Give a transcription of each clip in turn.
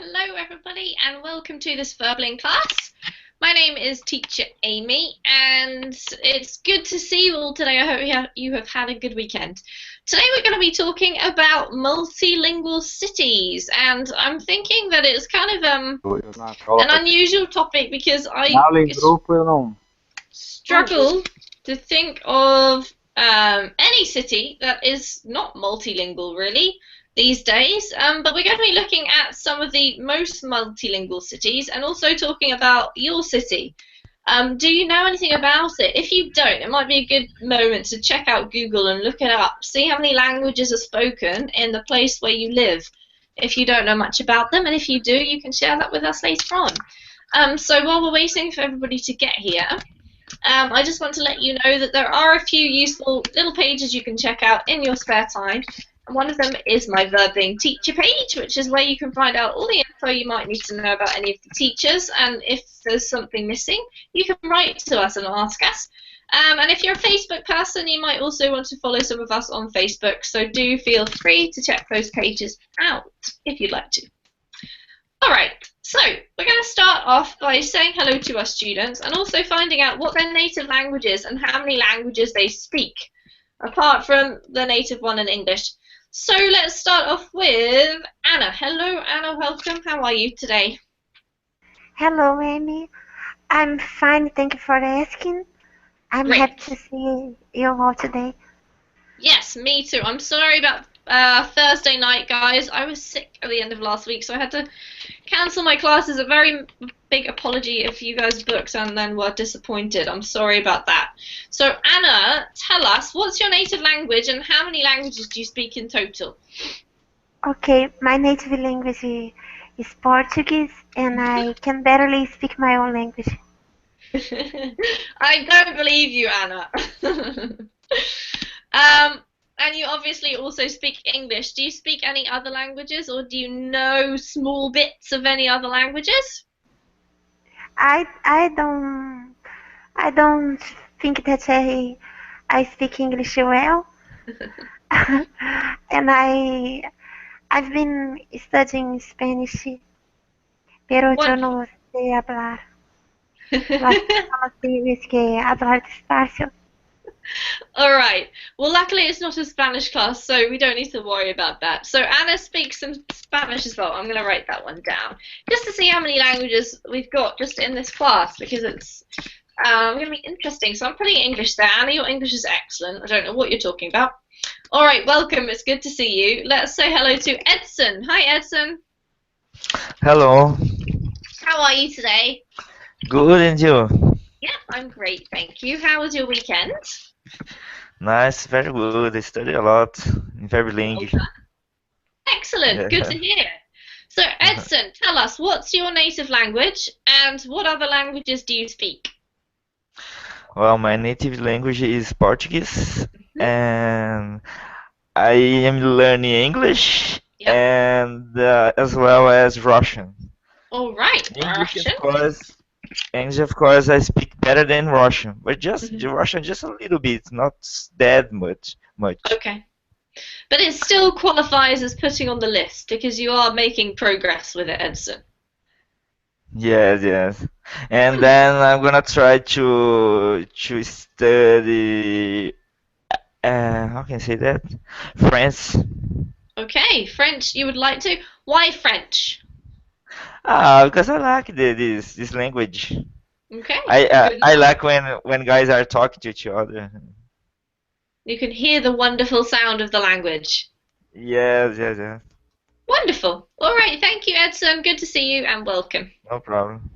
Hello everybody and welcome to this verbling class. My name is Teacher Amy and it's good to see you all today. I hope you have had a good weekend. Today we're going to be talking about multilingual cities, and I'm thinking that it's kind of an unusual topic because I struggle to think of any city that is not multilingual really these days, but we're going to be looking at some of the most multilingual cities and also talking about your city. Do you know anything about it? If you don't, it might be a good moment to check out Google and look it up. See how many languages are spoken in the place where you live, if you don't know much about them, and if you do, you can share that with us later on. So while we're waiting for everybody to get here, I just want to let you know that there are a few useful little pages you can check out in your spare time. One of them is my Verbling teacher page, which is where you can find out all the info you might need to know about any of the teachers, and if there's something missing, you can write to us and ask us. And if you're a Facebook person, you might also want to follow some of us on Facebook, so do feel free to check those pages out if you'd like to. Alright, so we're going to start off by saying hello to our students and also finding out what their native language is and how many languages they speak, apart from the native one in English. So let's start off with Anna. Hello, Anna. Welcome. How are you today? Hello, Amy. I'm fine. Thank you for asking. I'm happy to see you all today. Yes, me too. I'm sorry about Thursday night, guys. I was sick at the end of last week, so I had to cancel my classes. A very big apology if you guys booked and then were disappointed. I'm sorry about that. So, Anna, tell us, what's your native language and how many languages do you speak in total? Okay, my native language is Portuguese, and I can barely speak my own language. I don't believe you, Anna. And you obviously also speak English. Do you speak any other languages, or do you know small bits of any other languages? I don't think that I speak English well. And I've been studying Spanish, pero yo no sé hablar. Las personas tienes que hablar despacio. Alright, well luckily it's not a Spanish class, so we don't need to worry about that. So Anna speaks some Spanish as well. I'm going to write that one down, just to see how many languages we've got just in this class, because it's going to be interesting. So I'm putting English there. Anna, your English is excellent. I don't know what you're talking about. Alright, welcome. It's good to see you. Let's say hello to Edson. Hi, Edson. Hello. How are you today? Good, and you? Yeah, I'm great, thank you. How was your weekend? Nice, very good. I study a lot in verbling. Excellent, good to hear. So, Edson, tell us, what's your native language and what other languages do you speak? Well, my native language is Portuguese, and I am learning English and as well as Russian. All right, English, of course, I speak better than Russian, but just Russian, just a little bit, not that much. Okay, but it still qualifies as putting on the list because you are making progress with it, Edson. Yes. And then I'm gonna try to study. How can I say that? French. Okay, French. You would like to? Why French? Because I like this language. Okay. I like when guys are talking to each other. You can hear the wonderful sound of the language. Yes. Wonderful. All right, thank you, Edson. Good to see you and welcome. No problem.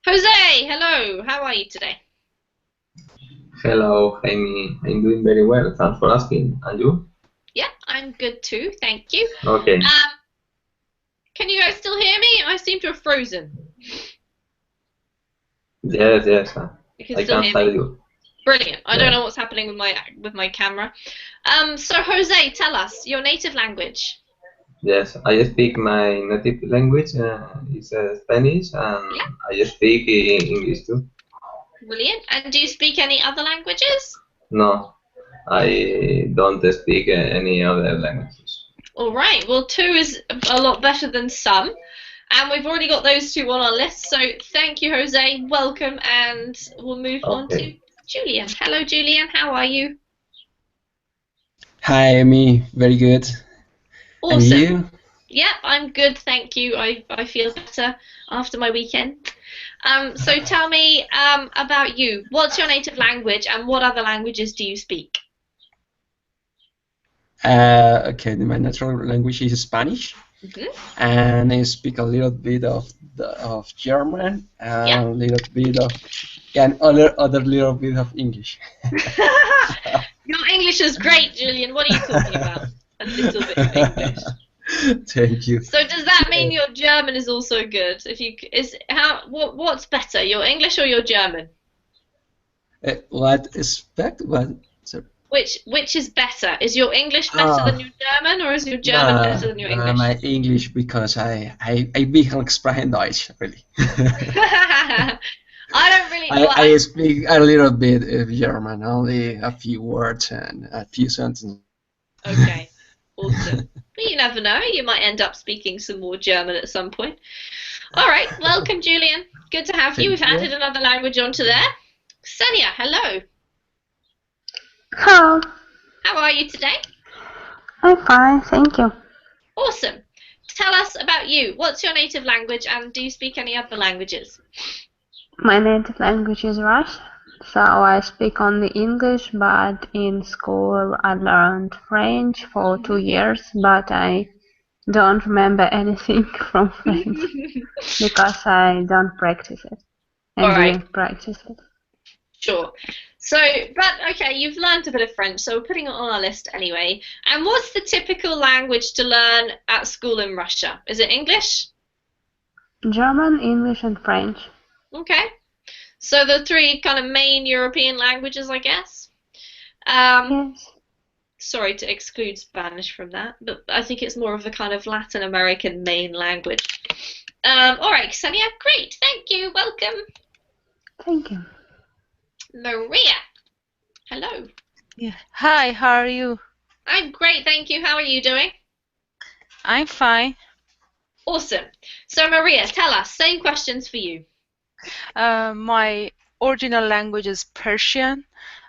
Jose, hello. How are you today? Hello, Amy. I'm doing very well. Thanks for asking. And you? Yeah, I'm good too. Thank you. Okay. Can you guys still hear me? I seem to have frozen. Yes. You can I still can hear me. you. Brilliant. I don't know what's happening with my camera. So Jose, tell us your native language. Yes, I speak my native language. It's Spanish, and I speak English too. Brilliant. And do you speak any other languages? No, I don't speak any other languages. All right. Well, 2 is a lot better than some. And we've already got those two on our list, so thank you, Jose. Welcome, and we'll move on to Julian. Hello, Julian. How are you? Hi, Amy. Very good. Awesome. And you? Yeah, I'm good, thank you. I feel better after my weekend. So tell me about you. What's your native language, and what other languages do you speak? Okay, my natural language is Spanish, and I speak a little bit of German, and a little bit of, and other little bit of English. Your English is great, Julian. What are you talking about? A little bit of English. Thank you. So does that mean your German is also good? What's better, your English or your German? Which is better? Is your English better than your German, or is your German better than your English? My English, because I will sprechen Deutsch, really. I don't really. I speak a little bit of German, only a few words and a few sentences. Okay, awesome. But you never know, you might end up speaking some more German at some point. All right, welcome, Julian. Good to have you. We've added another language onto there. Xenia, hello. Hello. How are you today? I'm fine, thank you. Awesome. Tell us about you. What's your native language, and do you speak any other languages? My native language is Russian, so I speak only English, but in school I learned French for 2 years, but I don't remember anything from French because I don't practice it and didn't practice it. Sure. So, but okay, you've learned a bit of French, so we're putting it on our list anyway. And what's the typical language to learn at school in Russia? Is it English? German, English, and French. Okay. So the three kind of main European languages, I guess. Yes. Sorry to exclude Spanish from that, but I think it's more of the kind of Latin American main language. All right, Ksenia, great. Thank you. Welcome. Thank you. Maria. Hello. Yeah. Hi, how are you? I'm great, thank you. How are you doing? I'm fine. Awesome. So Maria, tell us, same questions for you. My original language is Persian,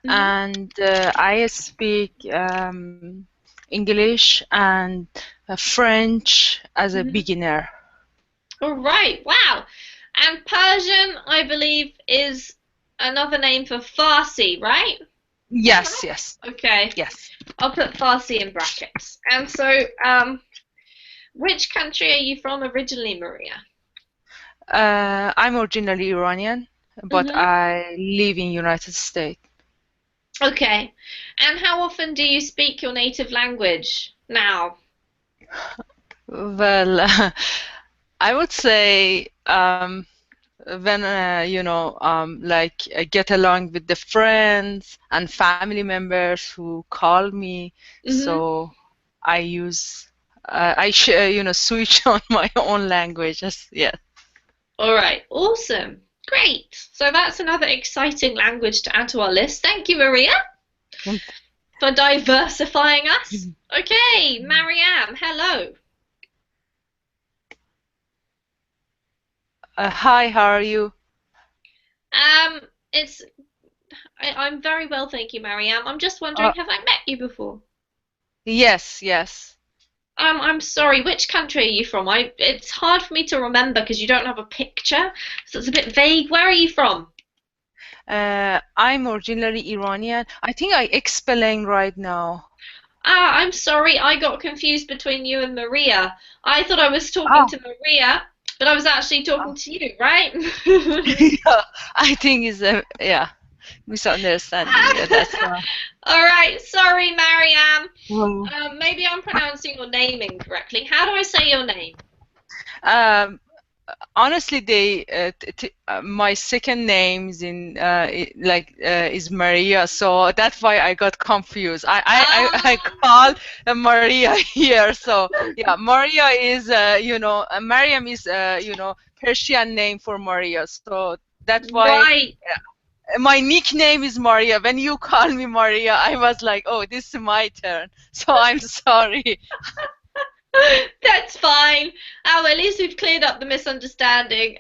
and I speak English and French as a beginner. All right, wow. And Persian, I believe, is another name for Farsi, right? Yes, yes. Okay. Yes. I'll put Farsi in brackets. And so, which country are you from originally, Maria? I'm originally Iranian, but I live in United States. Okay. And how often do you speak your native language now? Well, I would say when like I get along with the friends and family members who call me, so I use switch on my own languages. Yeah. All right, awesome, great. So that's another exciting language to add to our list. Thank you, Maria, for diversifying us. Okay, Mariam, hello. Hi, how are you? I'm very well, thank you, Mariam. I'm just wondering, have I met you before? Yes, yes. I'm sorry, which country are you from? It's hard for me to remember because you don't have a picture, so it's a bit vague. Where are you from? I'm originally Iranian. I think I explained right now. I'm sorry, I got confused between you and Maria. I thought I was talking to Maria, but I was actually talking to you, right? Yeah, I think it's misunderstanding. Yeah, that's why. All right, sorry, Mariam. Maybe I'm pronouncing your name incorrectly. How do I say your name? Honestly, my second name is is Maria, so that's why I got confused. I called Maria here, so yeah, Maria is Mariam is Persian name for Maria, so that's why my nickname is Maria. When you call me Maria, I was like, oh, this is my turn, so I'm sorry. That's fine. Oh, at least we've cleared up the misunderstanding.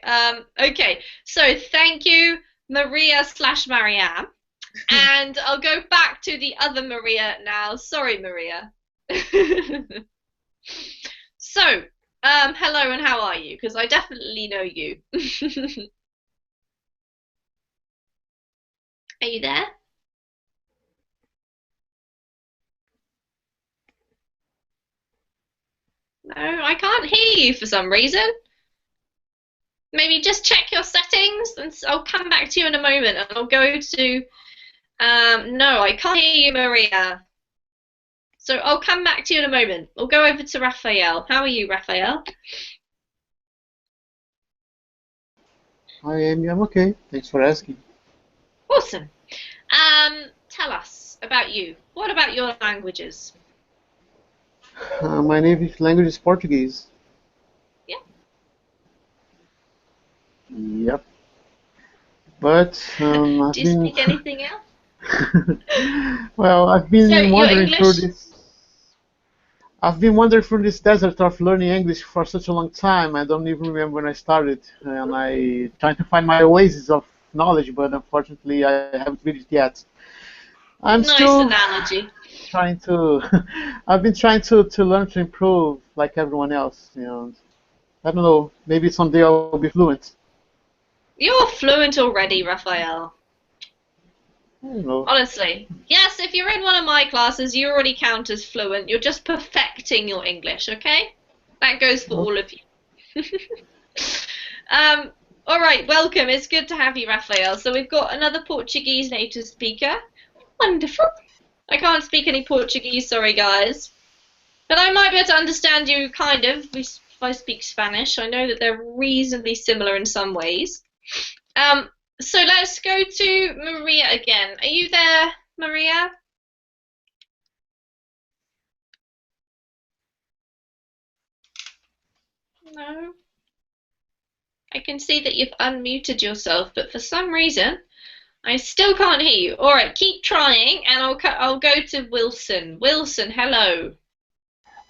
Okay, so thank you, Maria / Marianne. And I'll go back to the other Maria now. Sorry, Maria. So, hello and how are you? Because I definitely know you. Are you there? No, I can't hear you for some reason. Maybe just check your settings and I'll come back to you in a moment and I'll go to no, I can't hear you, Maria. So I'll come back to you in a moment. We'll go over to Raphael. How are you, Raphael? Hi, Amy. I'm okay. Thanks for asking. Awesome. Tell us about you. What about your languages? My native language is Portuguese. Yeah. Yep. But I've Do you been speak anything else? well, I've So been your wandering through English? this. I've been wandering through this desert of learning English for such a long time. I don't even remember when I started, and I trying to find my oasis of knowledge, but unfortunately, I haven't reached it yet. I'm Nice still analogy. trying to. I've been trying to learn to improve like everyone else. I don't know. Maybe someday I'll be fluent. You're fluent already, Raphael. I don't know. Honestly. Yes, if you're in one of my classes, you already count as fluent. You're just perfecting your English, okay? That goes for all of you. All right, welcome. It's good to have you, Raphael. So we've got another Portuguese native speaker. Wonderful. I can't speak any Portuguese, sorry, guys. But I might be able to understand you, kind of, if I speak Spanish. I know that they're reasonably similar in some ways. So let's go to Maria again. Are you there, Maria? No. I can see that you've unmuted yourself, but for some reason, I still can't hear you. All right, keep trying, and I'll go to Wilson. Wilson, hello.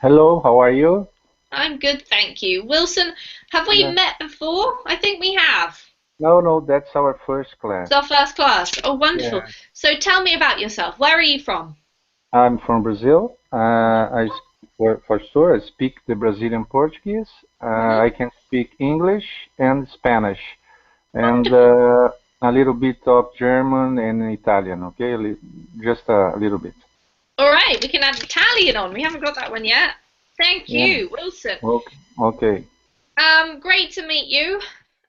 Hello, how are you? I'm good, thank you. Wilson, have we Yeah. met before? I think we have. No, that's our first class. It's our first class. Oh, wonderful. Yeah. So tell me about yourself. Where are you from? I'm from Brazil. For sure, I speak the Brazilian Portuguese. I can speak English and Spanish, and a little bit of German and Italian. Okay, just a little bit. All right, we can add Italian on. We haven't got that one yet. Thank you, Wilson. Okay. Great to meet you.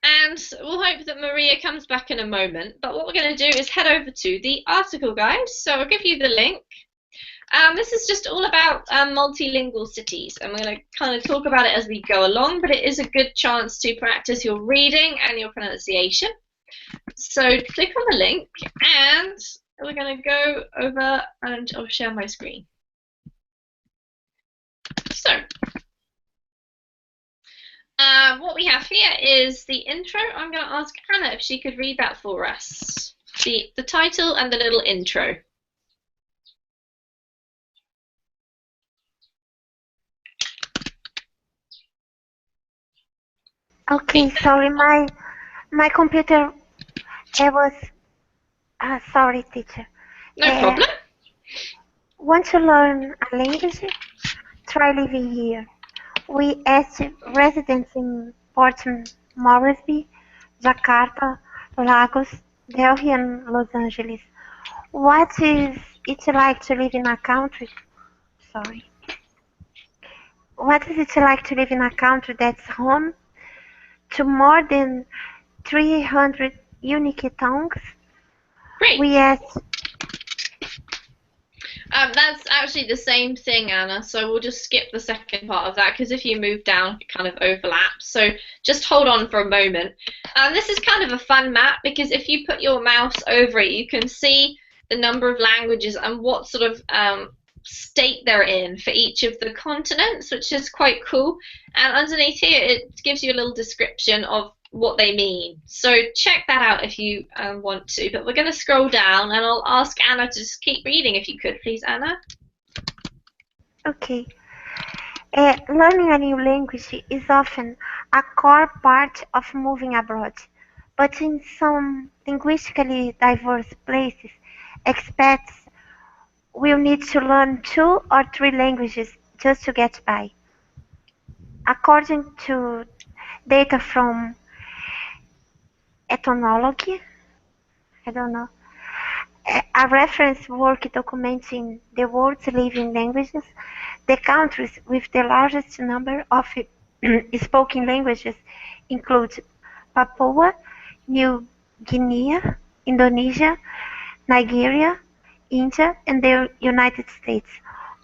And we'll hope that Maria comes back in a moment. But what we're going to do is head over to the article, guys. So I'll give you the link. This is just all about multilingual cities, and we're going to kind of talk about it as we go along, but it is a good chance to practice your reading and your pronunciation. So click on the link, and we're going to go over and I'll share my screen. So, what we have here is the intro. I'm going to ask Anna if she could read that for us. The title and the little intro. Okay, sorry, my computer, it was, sorry, teacher. No problem. Want to learn a language? Try living here. We asked residents in Port Moresby, Jakarta, Lagos, Delhi, and Los Angeles. What is it like to live in a country? Sorry. What is it like to live in a country that's home to more than 300 unique tongues? Great. We asked. That's actually the same thing, Anna, so we'll just skip the second part of that, because if you move down, it kind of overlaps. So just hold on for a moment. This is kind of a fun map, because if you put your mouse over it, you can see the number of languages and what sort of state they're in for each of the continents, which is quite cool. And underneath here, it gives you a little description of what they mean. So check that out if you want to. But we're going to scroll down, and I'll ask Anna to just keep reading if you could, please, Anna. Okay. Learning a new language is often a core part of moving abroad, but in some linguistically diverse places, expats will need to learn 2 or 3 languages just to get by. According to data from ethnology, I don't know, a reference work documenting the world's living languages, the countries with the largest number of spoken languages include Papua New Guinea, Indonesia, Nigeria, India, and the United States,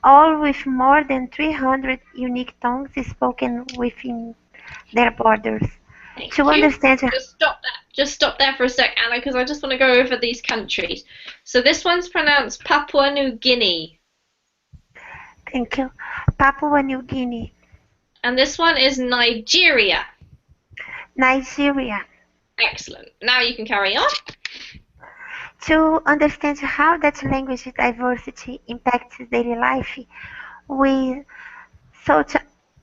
all with more than 300 unique tongues spoken within their borders. Thank To you. understand, Just stop there for a sec, Anna, because I just want to go over these countries. So this one's pronounced Papua New Guinea, thank you, Papua New Guinea, and this one is Nigeria. Nigeria. Excellent. Now you can carry on. To understand how that language diversity impacts daily life, we sought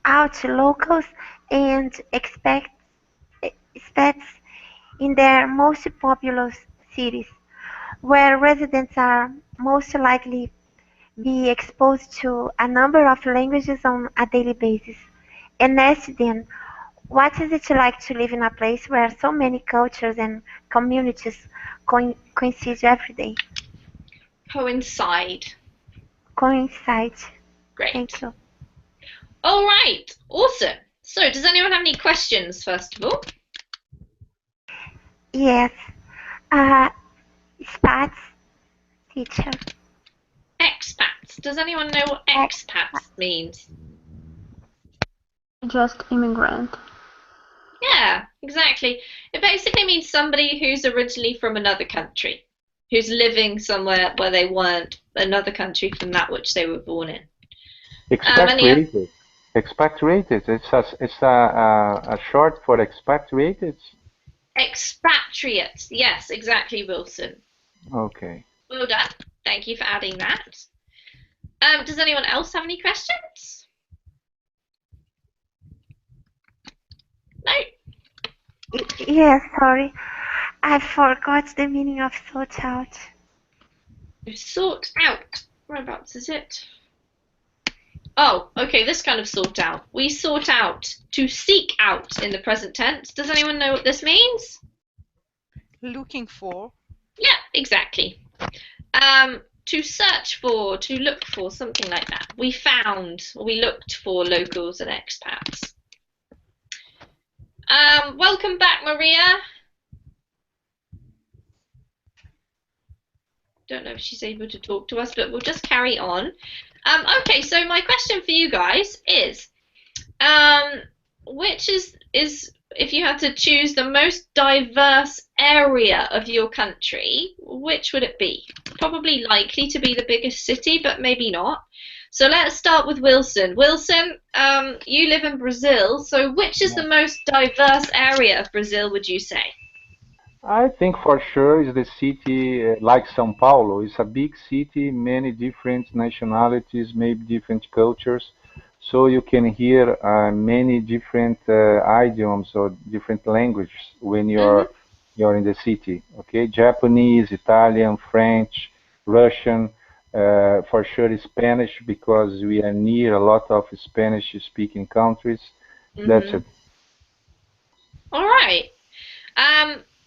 out locals and expats in their most populous cities, where residents are most likely be exposed to a number of languages on a daily basis, and asked them, what is it like to live in a place where so many cultures and communities coincide every day? Coincide. Coincide. Great. Thank you. All right. Awesome. So does anyone have any questions, first of all? Yes. Spats, teacher. Expats. Does anyone know what expats means? Just immigrant. Yeah, exactly. It basically means somebody who's originally from another country, who's living somewhere where they weren't another country from that which they were born in. Expatriated. Expatriated. It's a short for expatriated. Expatriates. Yes, exactly, Wilson. Okay. Well done. Thank you for adding that. Does anyone else have any questions? No? Yes, sorry. I forgot the meaning of sort out. Sort out. Whereabouts is it? Oh, okay, this kind of sort out. We sort out, to seek out in the present tense. Does anyone know what this means? Looking for. Yeah, exactly. To search for, to look for, something like that. We found, or we looked for locals and expats. Welcome back, Maria. Don't know if she's able to talk to us, but we'll just carry on. Okay, so my question for you guys is, which is if you had to choose the most diverse area of your country, which would it be? Probably likely to be the biggest city, but maybe not. So let's start with Wilson. Wilson, you live in Brazil, so which is the most diverse area of Brazil, would you say? I think for sure is the city like São Paulo. It's a big city, many different nationalities, maybe different cultures. So you can hear many different idioms or different languages when you're in the city. Okay, Japanese, Italian, French, Russian, for sure Spanish because we are near a lot of Spanish-speaking countries. That's it. All right.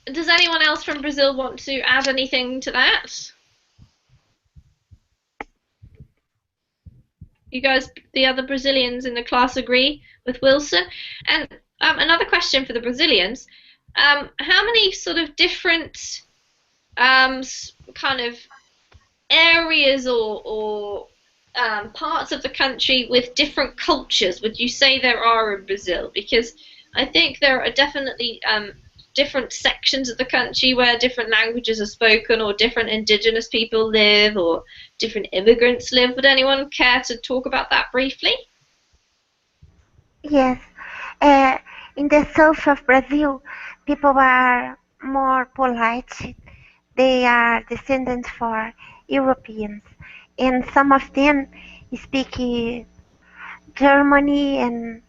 Does anyone else from Brazil want to add anything to that? You guys, the other Brazilians in the class, agree with Wilson? And another question for the Brazilians. How many sort of different kind of areas or parts of the country with different cultures would you say there are in Brazil? Because I think there are definitely different sections of the country where different languages are spoken or different indigenous people live or different immigrants live. Would anyone care to talk about that briefly? Yes. In the south of Brazil, people are more polite. They are descendants for Europeans, and some of them speak Germany and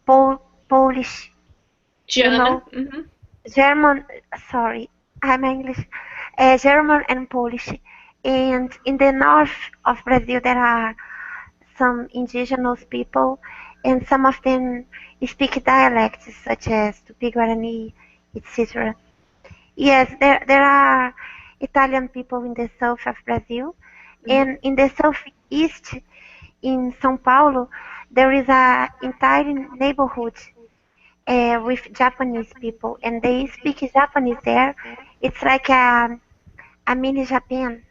Polish. German. German. Sorry, I'm English. German and Polish. And in the north of Brazil, there are some indigenous people, and some of them speak dialects such as Tupi-Guarani, etc. Yes, there are Italian people in the south of Brazil, and in the southeast, in São Paulo, there is a entire neighborhood with Japanese people, and they speak Japanese there. It's like a mini Japan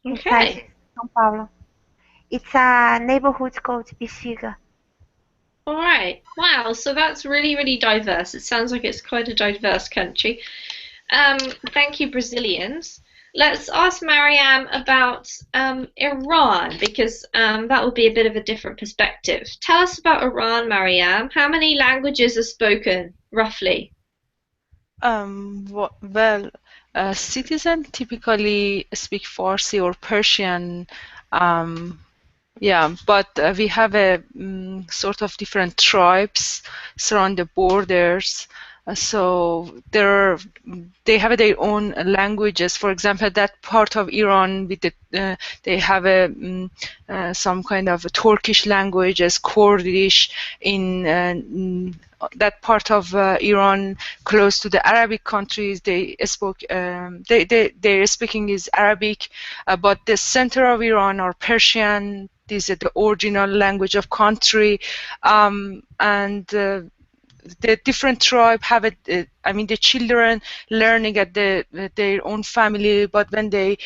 inside São Paulo. It's a neighborhood called Bexiga. All right. Wow. So that's really, really diverse. It sounds like it's quite a diverse country. Thank you, Brazilians. Let's ask Mariam about Iran, because that will be a bit of a different perspective. Tell us about Iran, Mariam. How many languages are spoken, roughly? Well, citizens typically speak Farsi or Persian. Yeah, but we have a sort of different tribes surround the borders. So they have their own languages. For example, that part of Iran with they have some kind of a Turkish language as Kurdish. In that part of Iran, close to the Arabic countries, they spoke. Their speaking is Arabic, but the center of Iran are Persian. This is the original language of country, and the different tribe have it. I mean, the children learning at their own family, but when the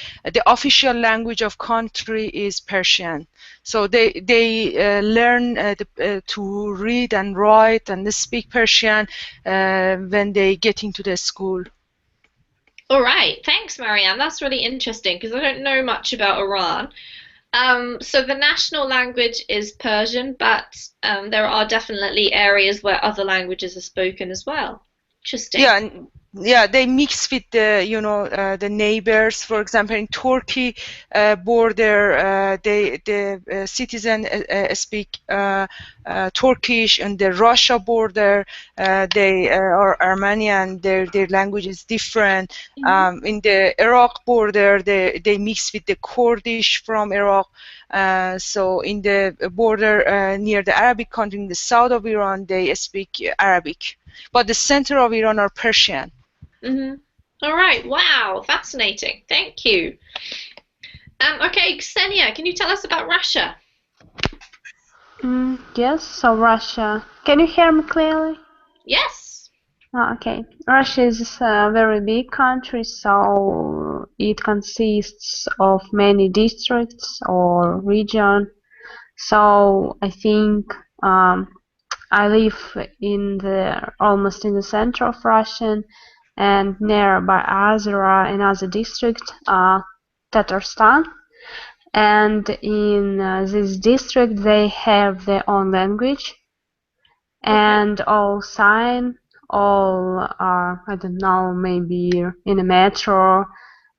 official language of country is Persian, so they learn to read and write and speak Persian when they get into the school. All right, thanks, Mariam. That's really interesting because I don't know much about Iran. So the national language is Persian, but there are definitely areas where other languages are spoken as well. Interesting. Yeah, they mix with the the neighbors. For example, in Turkey border, the citizen speak Turkish, and the Russia border they are Armenian. Their language is different. In the Iraq border, they mix with the Kurdish from Iraq. So in the border near the Arabic country in the south of Iran, they speak Arabic, but the center of Iran are Persian. All right. Wow. Fascinating. Thank you. Okay, Ksenia, can you tell us about Russia? Yes. So Russia. Can you hear me clearly? Yes. Okay. Russia is a very big country, so it consists of many districts or region. So I think I live almost in the center of Russia, and nearby Azera, another district, Tatarstan. And in this district, they have their own language, and all I don't know, maybe in a metro,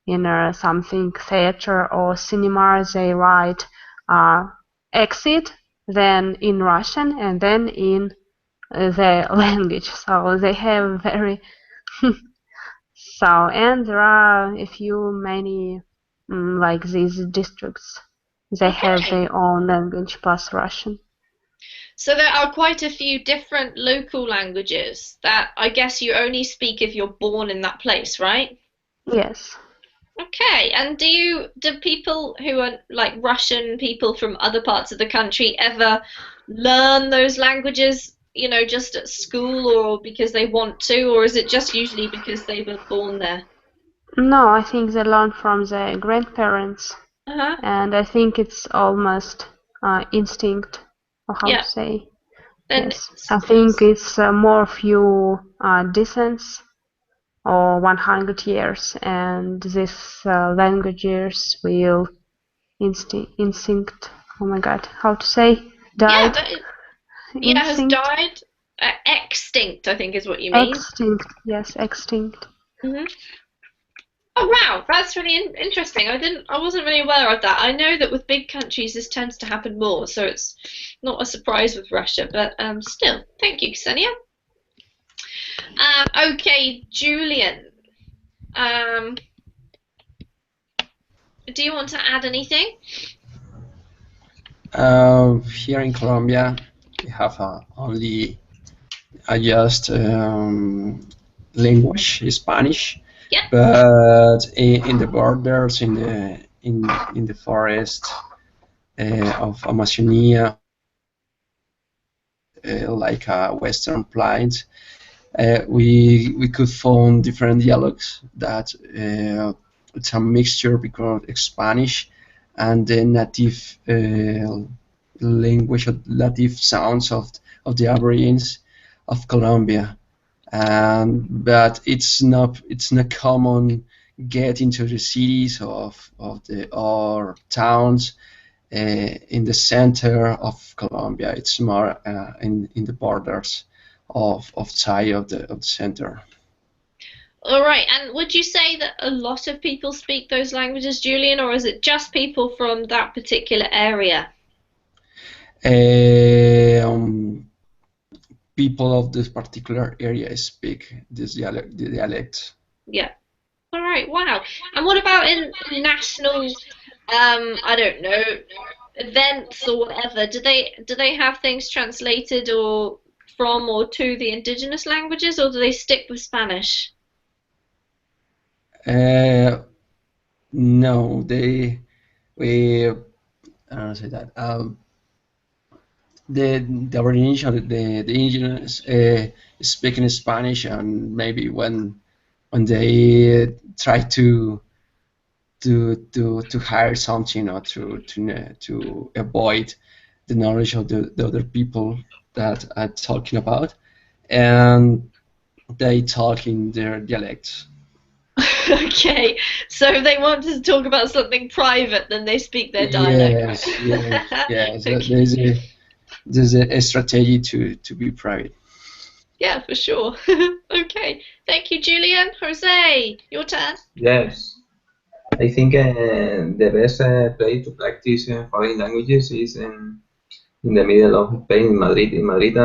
in something theater or cinema, they write exit, then in Russian, and then in their language. So they have very and there are many like these districts. They have their own language plus Russian. So there are quite a few different local languages that I guess you only speak if you're born in that place, right? Yes. Okay, and do people who are like Russian people from other parts of the country ever learn those languages, just at school or because they want to, or is it just usually because they were born there? No, I think they learn from their grandparents. And I think it's almost instinct, or how to say. Yes. I think it's more few decades or 100 years, and these languages will instinct. Oh my God, how to say? Died. Yeah, has died. Extinct, I think, is what you mean. Extinct. Yes, extinct. Oh wow, that's really interesting. I wasn't really aware of that. I know that with big countries this tends to happen more, so it's not a surprise with Russia. But still, thank you, Ksenia. Okay, Julian. Do you want to add anything? Here in Colombia, we have only just language, Spanish. Yep. But in the borders, in the forest of Amazonia, like Western Plains, we could find different dialects that it's a mixture because Spanish and the native language, native sounds of the Aborigines of Colombia. But it's not common get into the cities of the or towns in the center of Colombia. It's more in the borders of side of the center. All right, and would you say that a lot of people speak those languages, Julian, or is it just people from that particular area? People of this particular area speak this dialect. Yeah. All right. Wow. And what about in national, I don't know, events or whatever? Do they have things translated or from or to the indigenous languages, or do they stick with Spanish? No, we I don't say that. The Aborigines, the indigenous speaking Spanish, and maybe when they try to hire something or to avoid the knowledge of the other people that I'm talking about, and they talk in their dialects. Okay, so if they want to talk about something private, then they speak their dialect. Yes. Okay. There's a strategy to be private. Yeah, for sure. Okay, thank you, Julian. Jose, your turn. Yes. I think the best place to practice foreign languages is in the middle of Spain, in Madrid. In Madrid,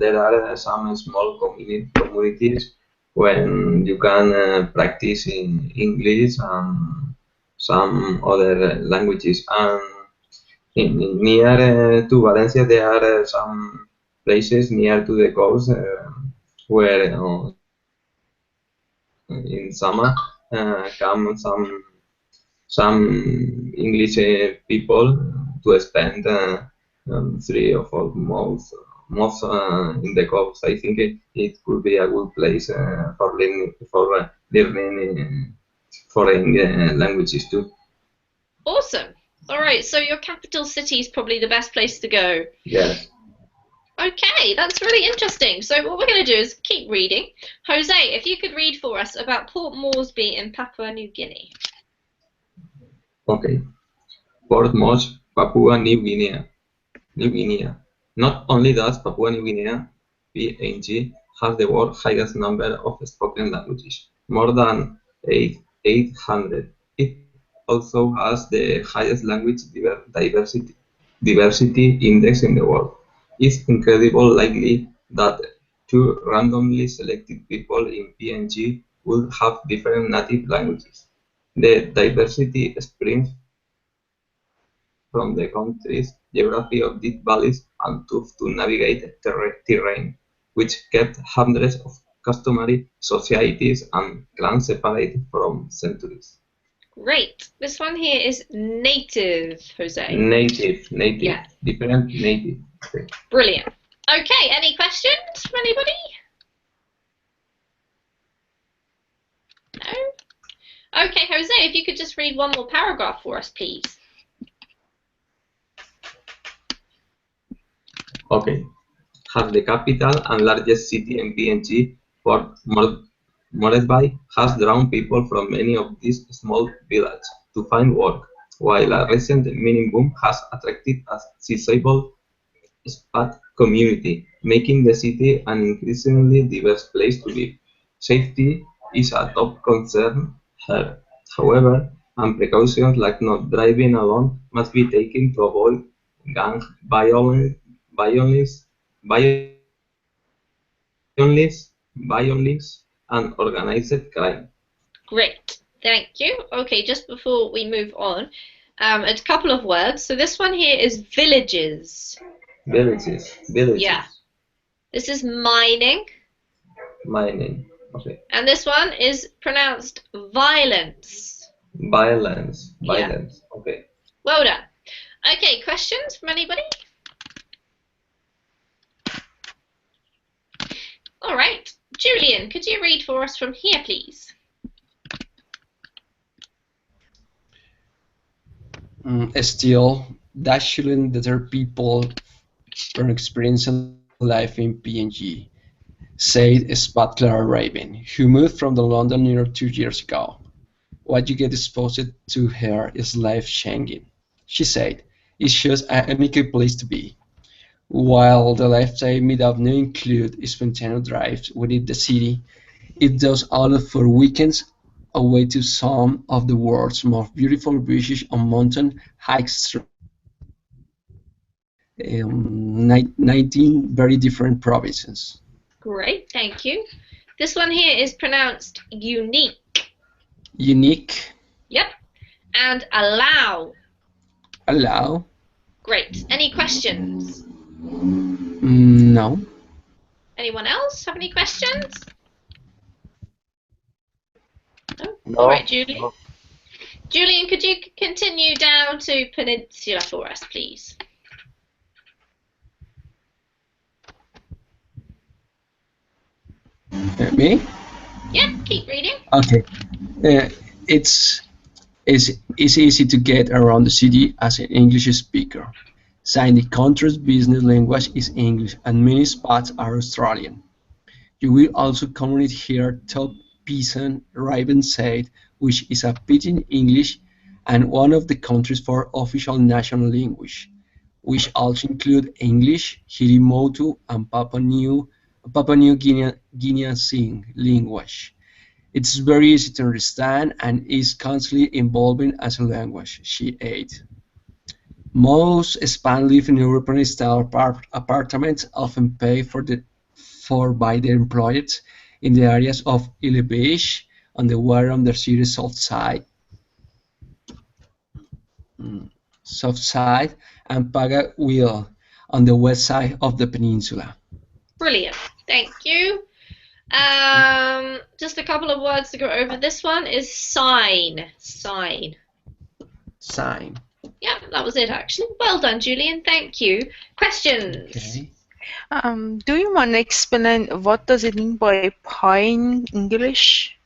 there are some small communities when you can practice in English and some other languages. And near to Valencia, there are some places near to the coast where in summer come some English people to spend 3 or 4 months in the coast. I think it could be a good place for learning foreign languages too. Awesome. All right, so your capital city is probably the best place to go. Yes. Okay, that's really interesting. So what we're going to do is keep reading. Jose, if you could read for us about Port Moresby in Papua New Guinea. Okay. Port Moresby, Papua New Guinea. Not only does Papua New Guinea, PNG, have the world's highest number of spoken languages, more than 800. It also has the highest language diversity index in the world. It's incredible likely that two randomly selected people in PNG would have different native languages. The diversity springs from the country's geography of deep valleys and tough to navigate terrain, which kept hundreds of customary societies and clans separate from centuries. Great. This one here is native, Jose. Native. Yeah. Different native. Okay. Brilliant. Okay, any questions from anybody? No? Okay, Jose, if you could just read one more paragraph for us, please. Okay. Has the capital and largest city in PNG, Port Moresby, has drawn people from many of these small villages to find work, while a recent mining boom has attracted a sizable expat community, making the city an increasingly diverse place to live. Safety is a top concern here, However, precautions like not driving alone must be taken to avoid gang violence, and organized crime. Great, thank you. Okay, just before we move on, a couple of words. So this one here is villages. Villages. Yeah. This is mining. Mining. Okay. And this one is pronounced violence. Violence. Yeah. Okay. Well done. Okay, questions from anybody? All right. Julian, could you read for us from here, please? Still, that shouldn't deter people from experiencing life in PNG, said Spat Clara Raven, who moved from the London nearly 2 years ago. What you get exposed to here is life-changing, she said. It's just a unique place to be. While the lifestyle meetup no include spontaneous drives within the city, it does allow for weekends away to some of the world's most beautiful beaches and mountain hikes through 19 very different provinces. Great, thank you. This one here is pronounced unique. Unique. Yep. And allow. Allow. Great. Any questions? No. Anyone else have any questions? No. All right, Julian. No. Julian, could you continue down to Peninsula for us, please? Me? Yeah, keep reading. Okay. It's easy to get around the city as an English speaker. Since the country's business language is English and many spots are Australian. You will also commonly hear top Pidgin Raven said, which is a Pidgin English and one of the country's 4 official national languages, which also include English, Hirimotu, and Papua New Guinea Sing language. It's very easy to understand and is constantly evolving as a language, she added. Most Spanish live in European-style apartments, often paid for by their employers in the areas of Ile Beach on the water on the city's south side, and Pagahuil on the west side of the peninsula. Brilliant, thank you. Just a couple of words to go over. This one is sign. Sign. Yeah, that was it actually. Well done, Julian. Thank you. Questions? Okay. Do you want to explain what does it mean by pine English?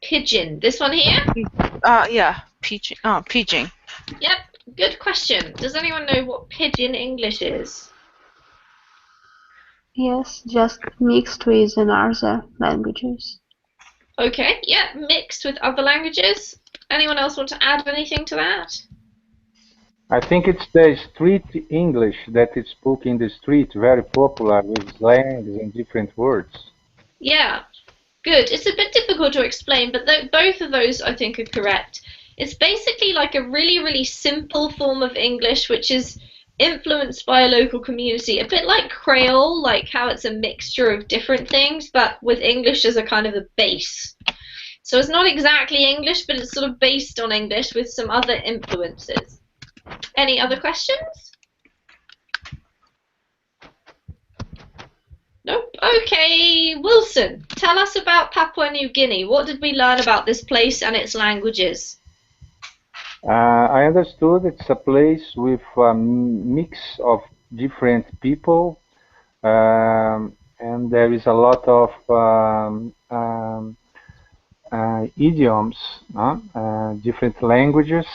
Pigeon. This one here? Yeah, pigeon. Pigeon. Yep, good question. Does anyone know what Pidgin English is? Yes, just mixed with other languages. Okay, yeah, mixed with other languages. Anyone else want to add anything to that? I think it's the street English that is spoken in the street, very popular with slangs and different words. Yeah, good. It's a bit difficult to explain, but both of those I think are correct. It's basically like a really, really simple form of English which is influenced by a local community, a bit like Creole, like how it's a mixture of different things, but with English as a kind of a base. So it's not exactly English, but it's sort of based on English with some other influences. Any other questions? Nope. Okay, Wilson, tell us about Papua New Guinea. What did we learn about this place and its languages? I understood it's a place with a mix of different people, and there is a lot of idioms, different languages.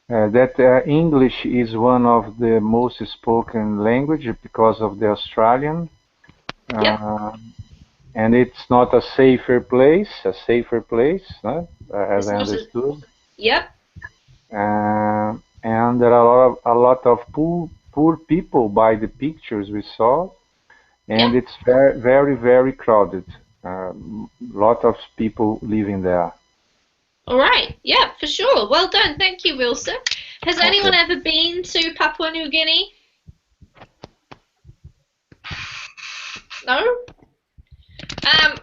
That English is one of the most spoken language because of the Australian, Yep. and it's not a safer place, as I understood. Yep. And there are a lot of poor people by the pictures we saw, and it's very, very, very crowded. Lot of people living there. All right. Yeah, for sure. Well done. Thank you, Wilson. Has anyone ever been to Papua New Guinea? No?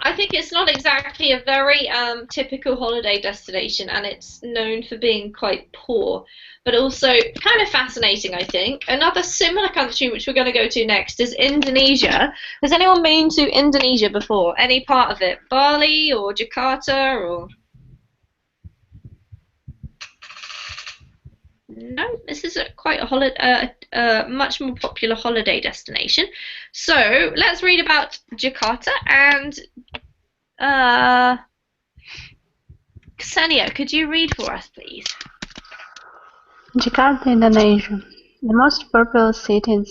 I think it's not exactly a very typical holiday destination, and it's known for being quite poor, but also kind of fascinating, I think. Another similar country which we're going to go to next is Indonesia. Has anyone been to Indonesia before? Any part of it? Bali or Jakarta or... No, this is quite a much more popular holiday destination. So let's read about Jakarta and Ksenia, could you read for us, please? Jakarta, Indonesia, the most populous city in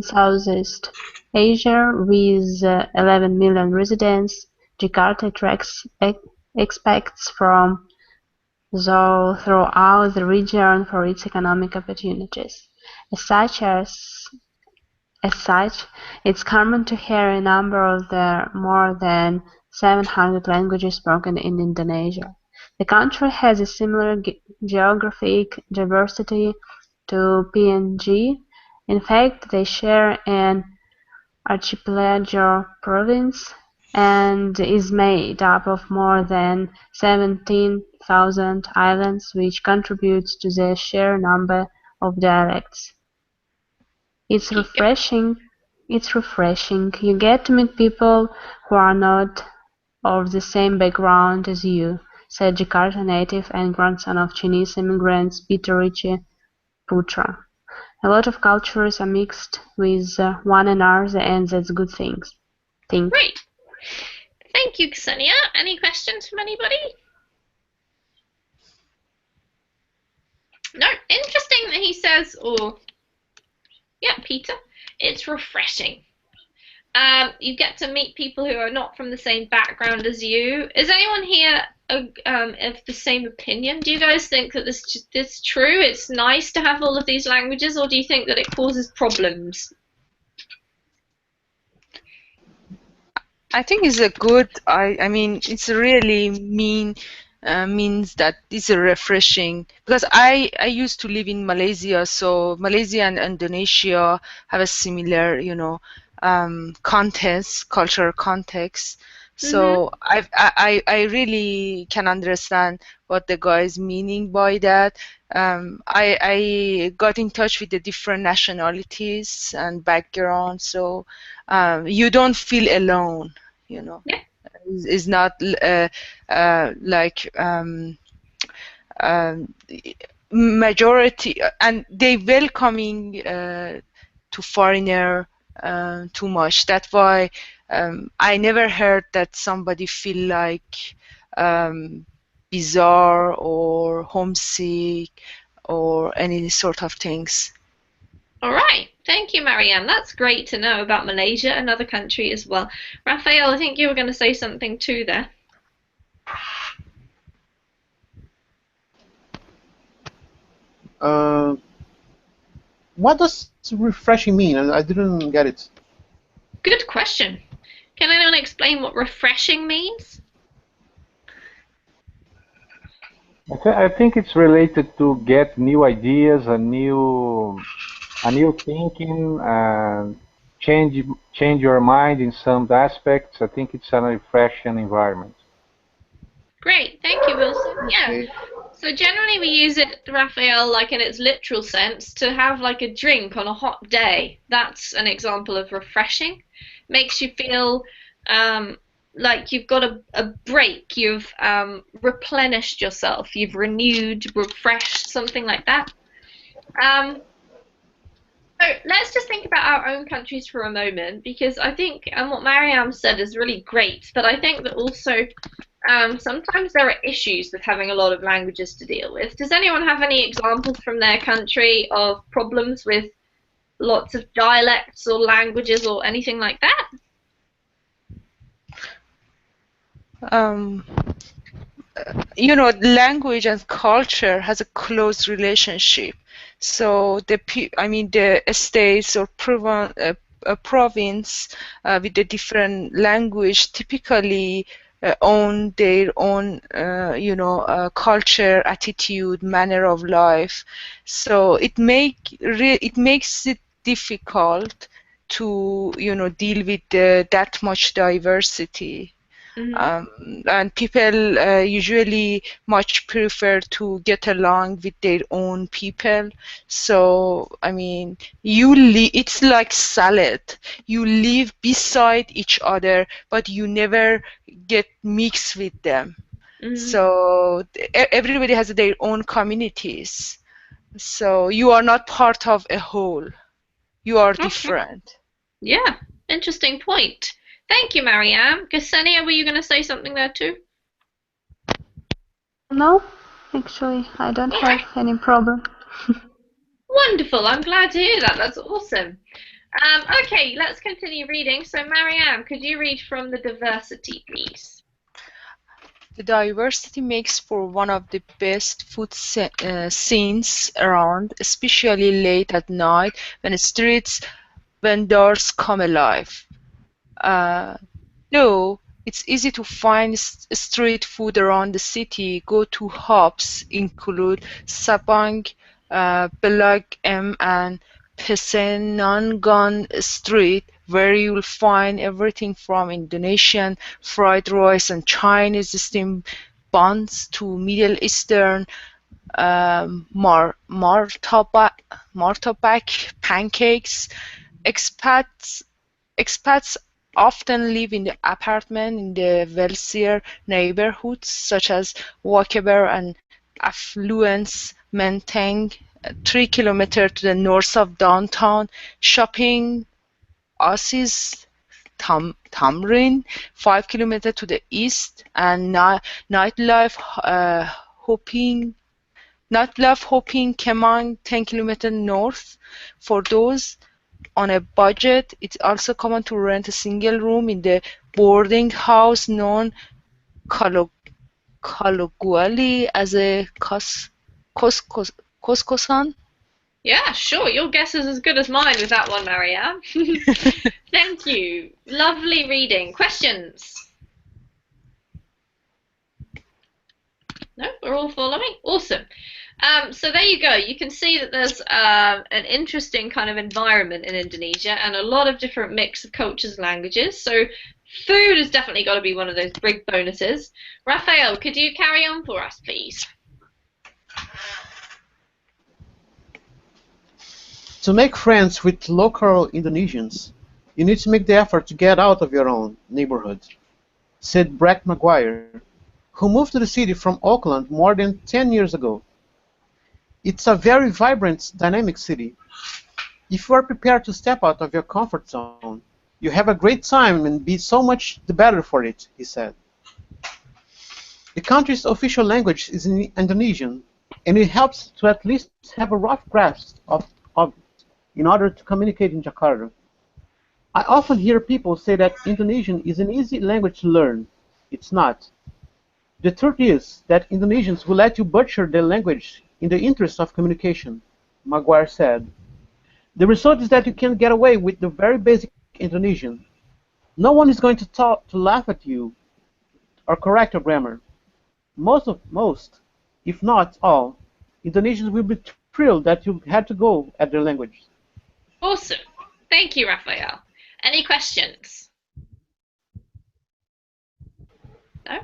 Southeast Asia with 11 million residents. Jakarta attracts expats from throughout the region for its economic opportunities. As such, it's common to hear a number of the more than 700 languages spoken in Indonesia. The country has a similar geographic diversity to PNG. In fact, they share an archipelago province and is made up of more than 17,000 islands, which contributes to the sheer number of dialects. It's refreshing. You get to meet people who are not of the same background as you, said Jakarta native and grandson of Chinese immigrants Peter Ritchie Putra. A lot of cultures are mixed with one another, and that's a good thing. Great. Thank you, Ksenia. Any questions from anybody? No. Interesting that he says, yeah, Peter, it's refreshing. You get to meet people who are not from the same background as you. Is anyone here of the same opinion? Do you guys think that this is true? It's nice to have all of these languages, or do you think that it causes problems? I think it's a good. I mean, it's really means that it's a refreshing, because I used to live in Malaysia, so Malaysia and Indonesia have a similar, cultural context. So I really can understand what the guy is meaning by that. I got in touch with the different nationalities and backgrounds, so you don't feel alone, Yeah. It's not like majority, and they welcoming to foreigner too much. That's why I never heard that somebody feel like bizarre or homesick or any sort of things. All right. Thank you, Marianne. That's great to know about Malaysia, another country as well. Raphael, I think you were going to say something too there. What does refreshing mean? I didn't get it. Good question. Can anyone explain what refreshing means? I think it's related to get new ideas, a new thinking, and change your mind in some aspects. I think it's a refreshing environment. Great, thank you, Wilson. Yeah. So generally we use it, Raphael, like in its literal sense, to have like a drink on a hot day. That's an example of refreshing. Makes you feel like you've got a break, you've replenished yourself, you've renewed, refreshed, something like that. So let's just think about our own countries for a moment, because I think what Mariam said is really great, but I think that also sometimes there are issues with having a lot of languages to deal with. Does anyone have any examples from their country of problems with lots of dialects or languages or anything like that? Language and culture has a close relationship. So the states or province with the different language typically own their own culture, attitude, manner of life. So it makes it difficult to deal with that much diversity. And people usually much prefer to get along with their own people. So I mean, it's like salad. You live beside each other, but you never get mixed with them. So everybody has their own communities. So you are not part of a whole. You are different. Yeah, interesting point. Thank you, Mariam. Ksenia, were you going to say something there too? No, actually, I don't have any problem. Wonderful. I'm glad to hear that. That's awesome. Okay, let's continue reading. So, Mariam, could you read from the diversity, please? The diversity makes for one of the best food scenes around, especially late at night when street vendors come alive. No, it's easy to find street food around the city. Go-to hubs include Sabang, Blok M, and Pesenangan Street, where you'll find everything from Indonesian fried rice and Chinese steamed buns to Middle Eastern martabak pancakes. Expats often live in the apartment in the wealthier neighborhoods such as Walkeber and affluence Menteng, 3 kilometers to the north of downtown. Shopping Oasis Tamrin, 5 kilometers to the east, and nightlife hopping Kemang, 10 kilometers north. For those on a budget, it's also common to rent a single room in the boarding house known colloquially as a koskosan. Yeah, sure. Your guess is as good as mine with that one, Mariam. Thank you. Lovely reading. Questions? No, we're all following. Awesome. So there you go. You can see that there's an interesting kind of environment in Indonesia and a lot of different mix of cultures and languages. So food has definitely got to be one of those big bonuses. Raphael, could you carry on for us, please? To make friends with local Indonesians, you need to make the effort to get out of your own neighborhood, said Brett Maguire, who moved to the city from Auckland more than 10 years ago. It's a very vibrant, dynamic city. If you are prepared to step out of your comfort zone, you have a great time and be so much the better for it, he said. The country's official language is in Indonesian, and it helps to at least have a rough grasp of it in order to communicate in Jakarta. I often hear people say that Indonesian is an easy language to learn. It's not. The truth is that Indonesians will let you butcher their language in the interest of communication, Maguire said. The result is that you can get away with the very basic Indonesian. No one is going to laugh at you or correct your grammar. Most, if not all, Indonesians will be thrilled that you had to go at their language. Awesome. Thank you, Raphael. Any questions? No?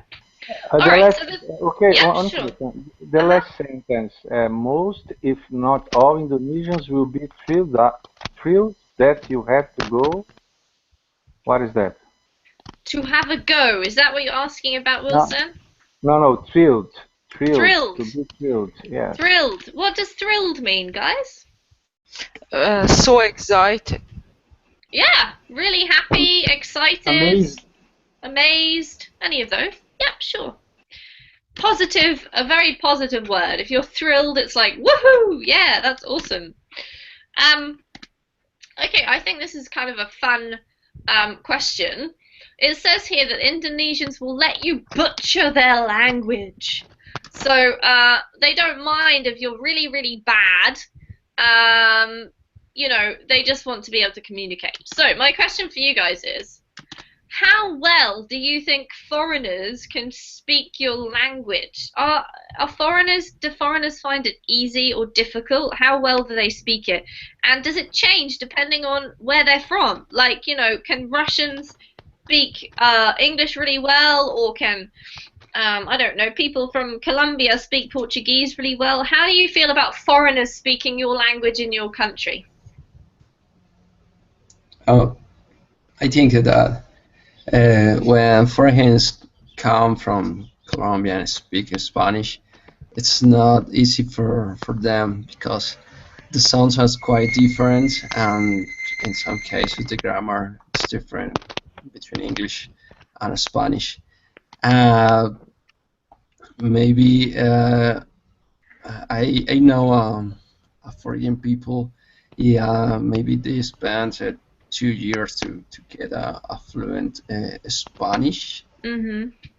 The last sentence. Most, if not all, Indonesians will be thrilled that you had to go. What is that? To have a go. Is that what you're asking about, Wilson? No, thrilled. Thrilled. To be thrilled, yeah. Thrilled. What does thrilled mean, guys? So excited. Yeah, really happy, excited, amazed. Any of those? Yeah, sure. Positive, a very positive word. If you're thrilled, it's like, woohoo! Yeah, that's awesome. Okay, I think this is kind of a fun question. It says here that Indonesians will let you butcher their language. So they don't mind if you're really, really bad. You know, they just want to be able to communicate. So my question for you guys is, how well do you think foreigners can speak your language? Do foreigners find it easy or difficult? How well do they speak it? And does it change depending on where they're from? Like, can Russians speak English really well, or can I don't know, people from Colombia speak Portuguese really well? How do you feel about foreigners speaking your language in your country? Oh, I think that when foreigners come from Colombia and speak Spanish, it's not easy for them because the sounds are quite different, and in some cases the grammar is different between English and Spanish. Uh, maybe I know foreign people. Yeah, maybe they spent 2 years to get a fluent Spanish.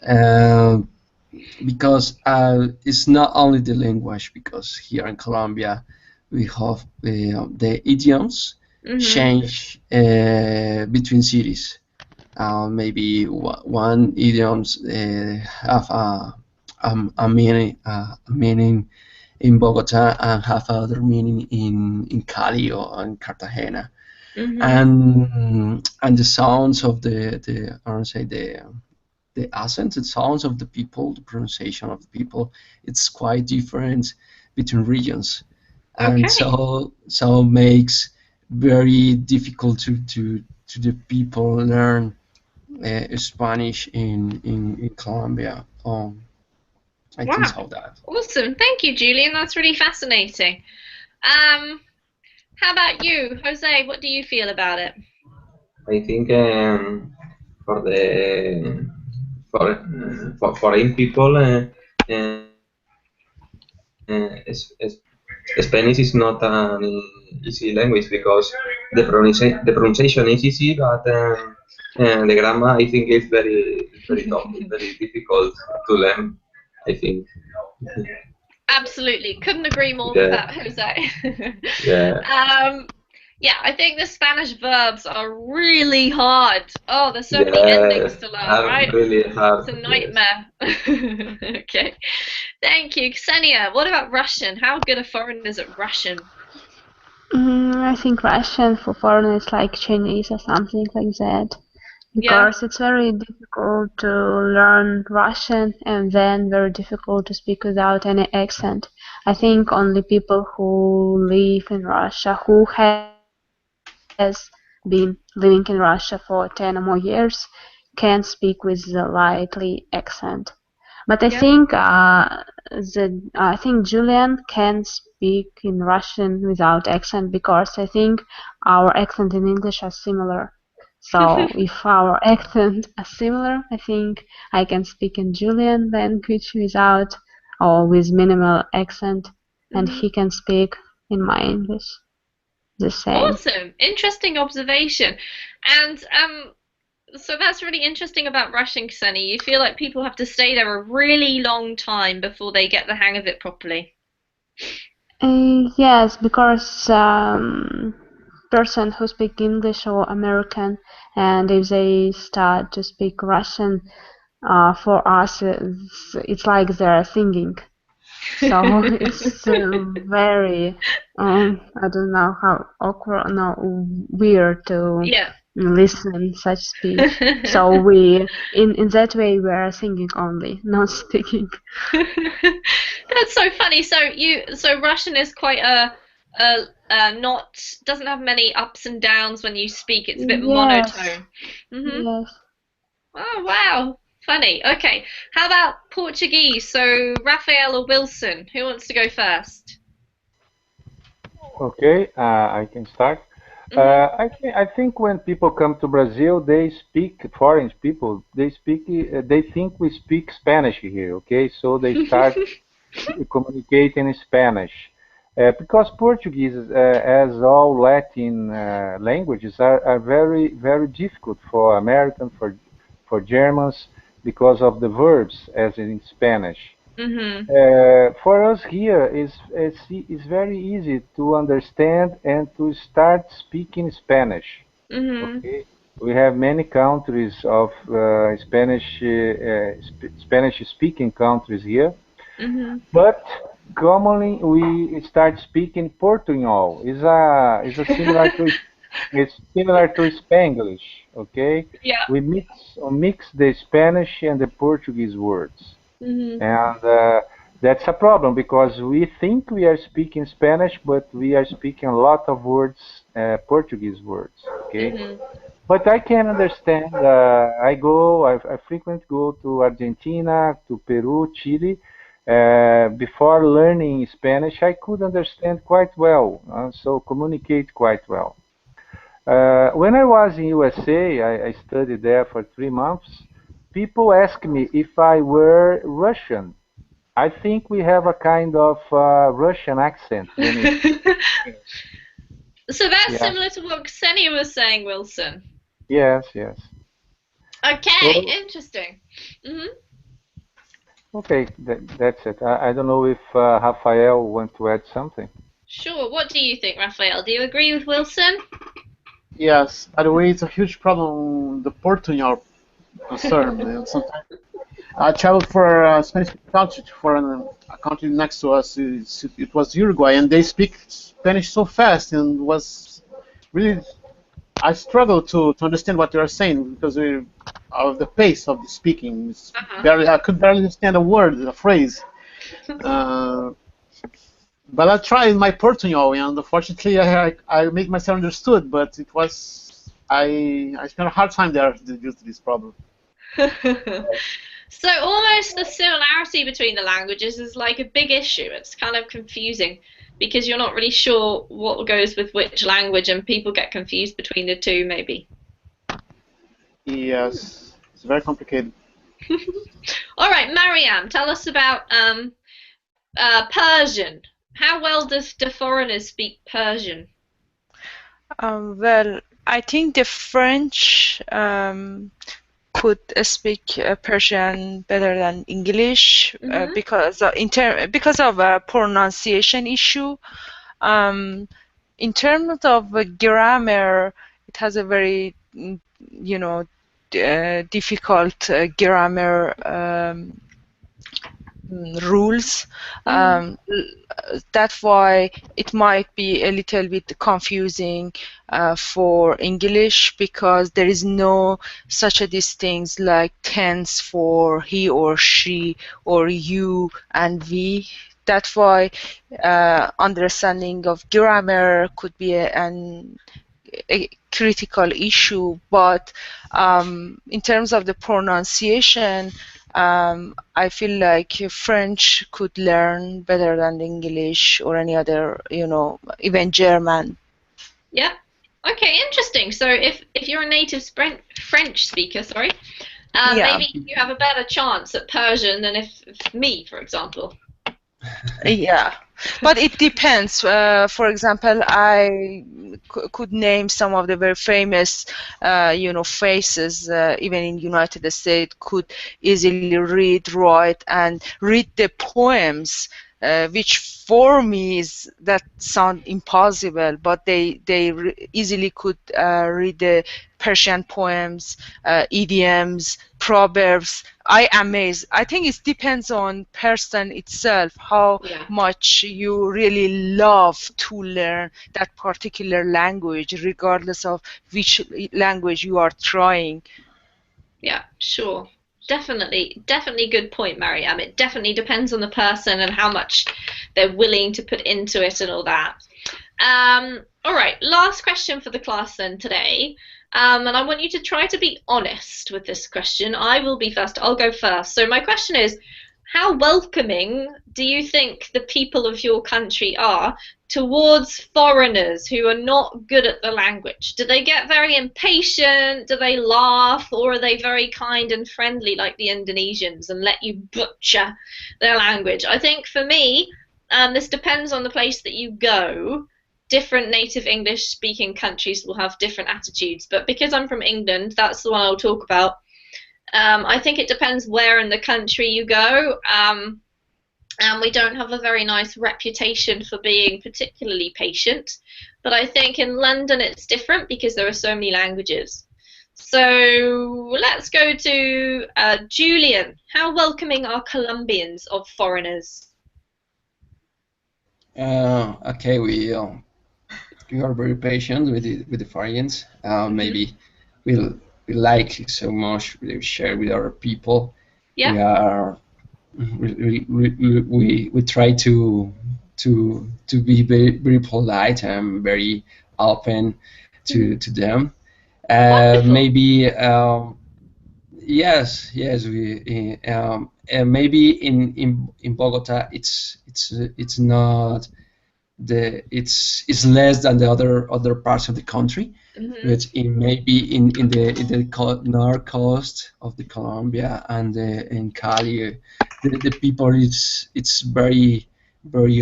Uh, because it's not only the language, because here in Colombia we have the idioms change between cities. Maybe one idioms have a meaning in Bogota and have other meaning in Cali or in Cartagena. And the sounds of the I don't say the accent, the sounds of the people, the pronunciation of the people, it's quite different between regions, and so makes very difficult to the people learn Spanish in Colombia. I think so that. Awesome. Thank you, Julian. That's really fascinating. How about you, Jose? What do you feel about it? I think for the for foreign people, Spanish is not an easy language because the pronunciation is easy, but the grammar I think is very tough, very difficult to learn. I think. Absolutely, couldn't agree more with that, Jose. Yeah, I think the Spanish verbs are really hard. Oh, there's so many endings to learn, right? Really hard. It's a nightmare. Okay, thank you, Ksenia. What about Russian? How good are foreigners at Russian? I think Russian for foreigners like Chinese or something like that. Because it's very difficult to learn Russian and then very difficult to speak without any accent. I think only people who live in Russia, who has been living in Russia for 10 or more years, can speak with a lightly accent. But I think Julian can speak in Russian without accent because I think our accent in English are similar. So if our accents are similar, I think I can speak in Julian language without or with minimal accent, and he can speak in my English the same. Awesome, interesting observation, and so that's really interesting about Russian, Ksenia. You feel like people have to stay there a really long time before they get the hang of it properly. Yes, because person who speak English or American, and if they start to speak Russian, for us it's like they're singing. So it's very I don't know how awkward, no, weird to listen such speech. So we in that way we are singing only, not speaking. That's so funny. So Russian is quite doesn't have many ups and downs when you speak. It's a bit monotone. Yes. Oh wow, funny. Okay, how about Portuguese? So Rafael or Wilson, who wants to go first? Okay, I can start. I think when people come to Brazil, they speak, foreign people, they think we speak Spanish here, okay? So they start communicating in Spanish. Because Portuguese, as all Latin languages, are very, very difficult for Americans, for Germans, because of the verbs, as in Spanish. For us here, it's very easy to understand and to start speaking Spanish. Okay, we have many countries of Spanish-speaking countries here, but commonly we start speaking Portuñol. Is a similar to it's similar to Spanglish. Okay, Yeah. we mix the Spanish and the Portuguese words, and that's a problem because we think we are speaking Spanish, but we are speaking a lot of words, Portuguese words. Okay. But I can understand. I frequently go to Argentina, to Peru, Chile. Before learning Spanish, I could understand quite well, so communicate quite well. When I was in USA, I studied there for 3 months. People asked me if I were Russian. I think we have a kind of Russian accent when we speak. So that's Yeah. similar to what Ksenia was saying, Wilson. Yes, yes. Okay, interesting. Okay, that's it. I don't know if Rafael want to add something. Sure. What do you think, Raphael? Do you agree with Wilson? Yes. By the way, it's a huge problem. The Portuñol concern. And sometimes I traveled for a Spanish country for a country next to us. It was Uruguay, and they speak Spanish so fast, and was really I struggled to understand what they are saying because of the pace of the speaking. I could barely understand a word, a phrase. But I tried my Portuñol, and unfortunately, I made myself understood. But it was I spent a hard time there due to this problem. So almost the similarity between the languages is like a big issue. It's kind of confusing because you're not really sure what goes with which language, and people get confused between the two, maybe. Yes, it's very complicated. All right, Mariam, tell us about Persian. How well do foreigners speak Persian? Well, I think the French could speak Persian better than English because of a pronunciation issue. In terms of grammar, it has a very difficult grammar rules. That's why it might be a little bit confusing for English because there is no such a these things like tense for he or she or you and we. That's why understanding of grammar could be a critical issue, but in terms of the pronunciation, I feel like French could learn better than English or any other, even German. Yeah. Okay, interesting. So if you're a native French speaker, maybe you have a better chance at Persian than if me, for example. Yeah, but it depends. For example, I could name some of the very famous, faces, even in United States, could easily read, write, and read the poems, which for me that sound impossible, but they easily could read the Persian poems, idioms, proverbs. I amazed. I think it depends on person itself, how much you really love to learn that particular language, regardless of which language you are trying. Yeah, sure. Definitely good point, Mariam. It definitely depends on the person and how much they're willing to put into it and all that. All right, last question for the class then today. And I want you to try to be honest with this question. I will be first. I'll go first. So my question is, how welcoming do you think the people of your country are towards foreigners who are not good at the language? Do they get very impatient? Do they laugh? Or are they very kind and friendly like the Indonesians and let you butcher their language? I think for me, this depends on the place that you go. Different native English speaking countries will have different attitudes, but because I'm from England, that's the one I'll talk about. I think it depends where in the country you go, and we don't have a very nice reputation for being particularly patient, but I think in London it's different because there are so many languages. So let's go to Julian. How welcoming are Colombians of foreigners? Okay, we are very patient with the foreigners. Maybe we like so much we share with other people. Yeah. We are we try to be very polite and very open to them. Maybe yes, we maybe in Bogota it's not it's less than the other parts of the country, but maybe in the north coast of the Colombia and in Cali, the people it's very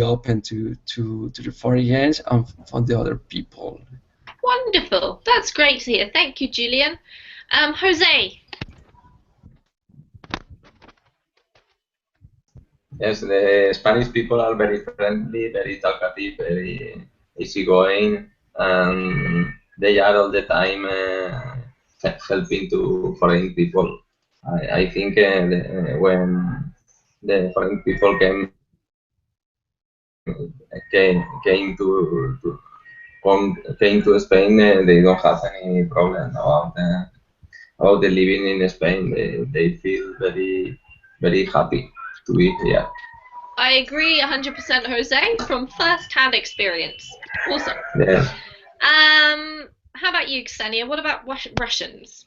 open to the foreigners and from the other people. Wonderful. That's great to hear. Thank you, Julian. Jose. Yes, the Spanish people are very friendly, very talkative, very easygoing, and they are all the time helping to foreign people. I think when the foreign people came to Spain, they don't have any problem about the living in Spain. They feel very happy to be here. I agree 100%, Jose, from first-hand experience. Awesome. Yeah. How about you, Ksenia? What about Russians?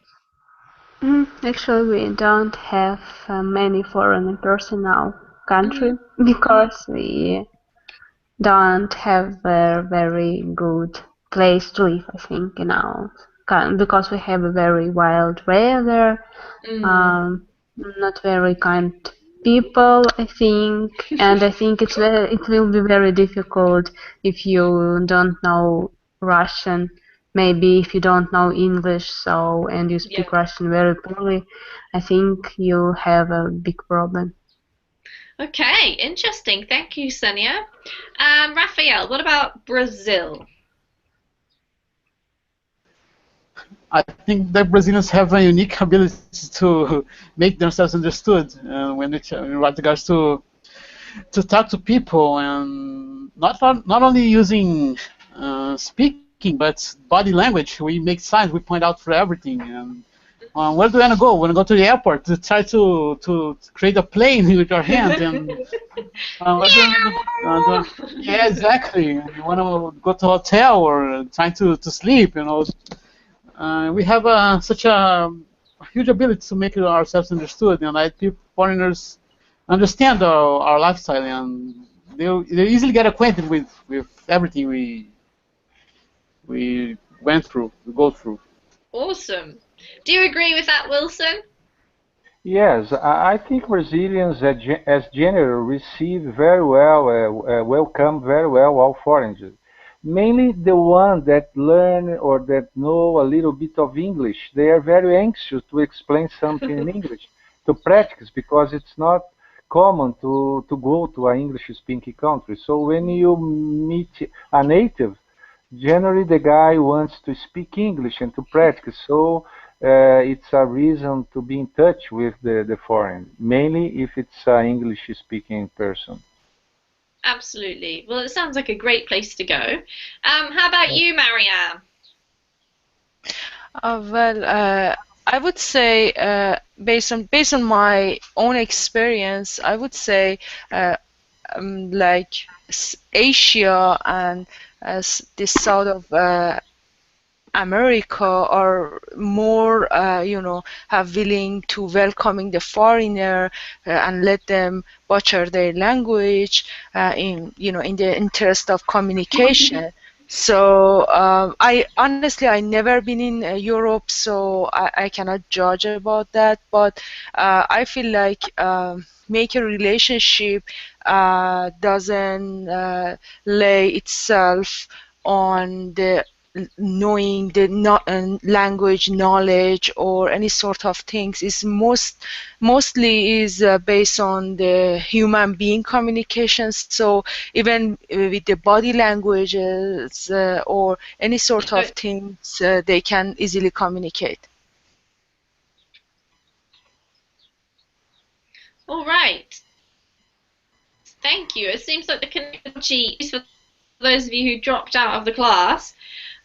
Actually, we don't have many foreigners in our country because we don't have a very good place to live, I think, in our because we have a very wild weather, not very kind people, I think, and I think it will be very difficult if you don't know Russian. Maybe if you don't know English, and you speak Russian very poorly, I think you have a big problem. Okay, interesting. Thank you, Ksenia. Raphael, what about Brazil? I think that Brazilians have a unique ability to make themselves understood when in regards to talk to people, and not only using speaking but body language. We make signs, we point out for everything. And where do you want to go? Want to go to the airport to try to create a plane with your hands and yeah, exactly. You want to go to a hotel or trying to sleep, we have such a huge ability to make ourselves understood, and I think foreigners understand our lifestyle, and they easily get acquainted with everything we went through, we go through. Awesome. Do you agree with that, Wilson? Yes, I think Brazilians as general receive very well, welcome very well all foreigners. Mainly the ones that learn or that know a little bit of English. They are very anxious to explain something in English, to practice, because it's not common to go to an English-speaking country. So when you meet a native, generally the guy wants to speak English and to practice. So it's a reason to be in touch with the foreign, mainly if it's an English-speaking person. Absolutely. Well, it sounds like a great place to go. How about you, Marianne? I would say, based on my own experience, I would say, like Asia and the south of America are more, have willing to welcoming the foreigner and let them butcher their language in the interest of communication. So I honestly, I never been in Europe, so I cannot judge about that. But I feel like make a relationship doesn't lay itself on the knowing the language knowledge or any sort of things. Is mostly is based on the human being communications. So even with the body languages or any sort of things, they can easily communicate. All right. Thank you. It seems like the connection is for those of you who dropped out of the class.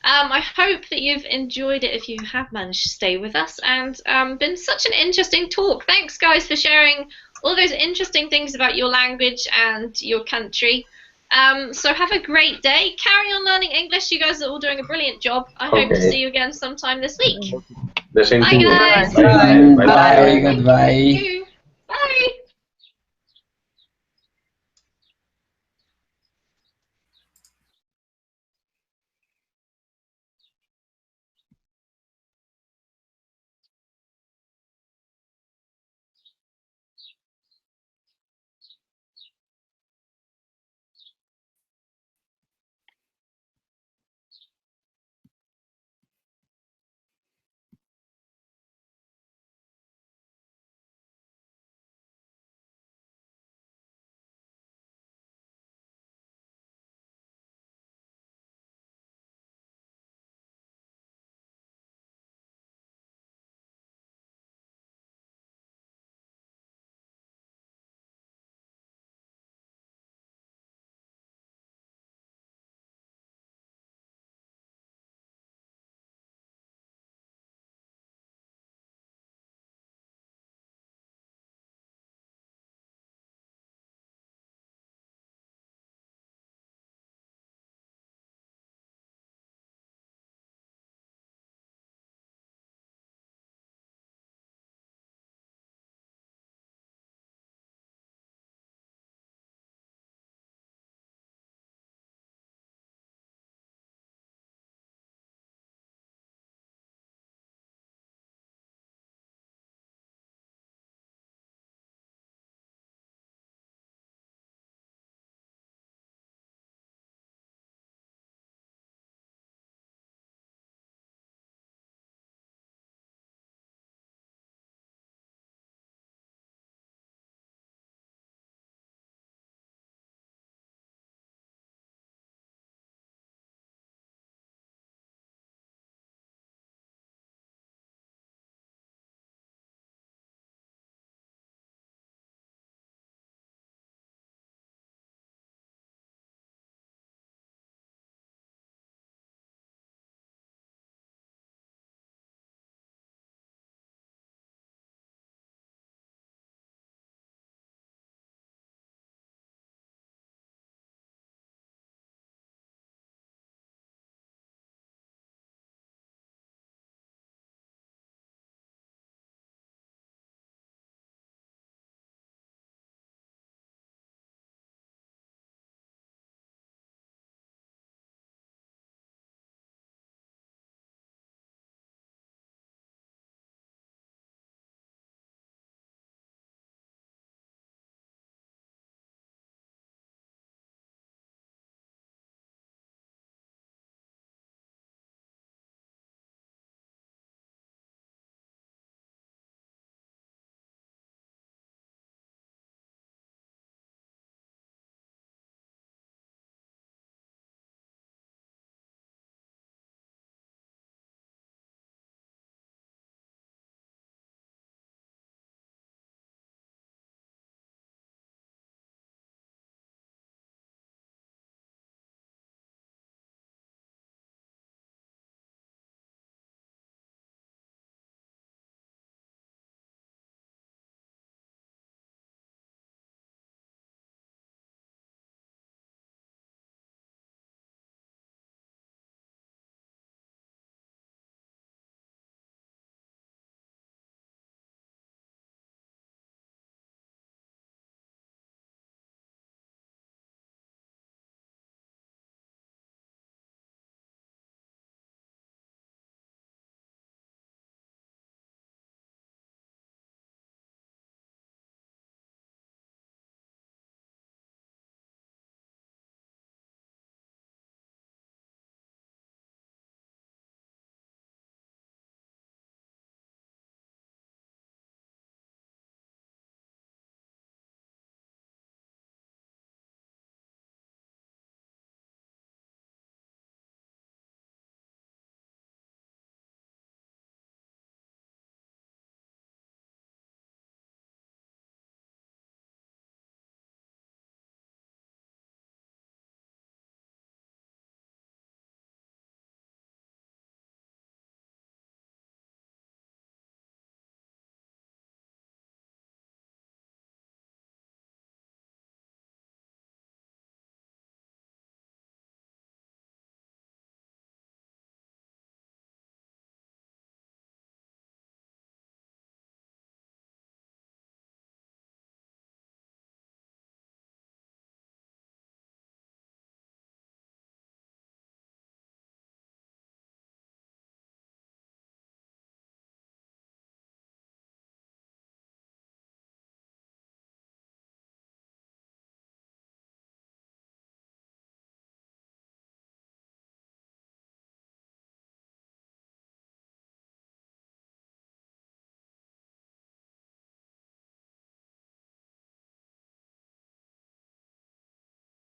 I hope that you've enjoyed it if you have managed to stay with us, and been such an interesting talk. Thanks, guys, for sharing all those interesting things about your language and your country. So have a great day. Carry on learning English. You guys are all doing a brilliant job. I hope to see you again sometime this week. The same Bye, to you. guys. Bye. Bye. Goodbye.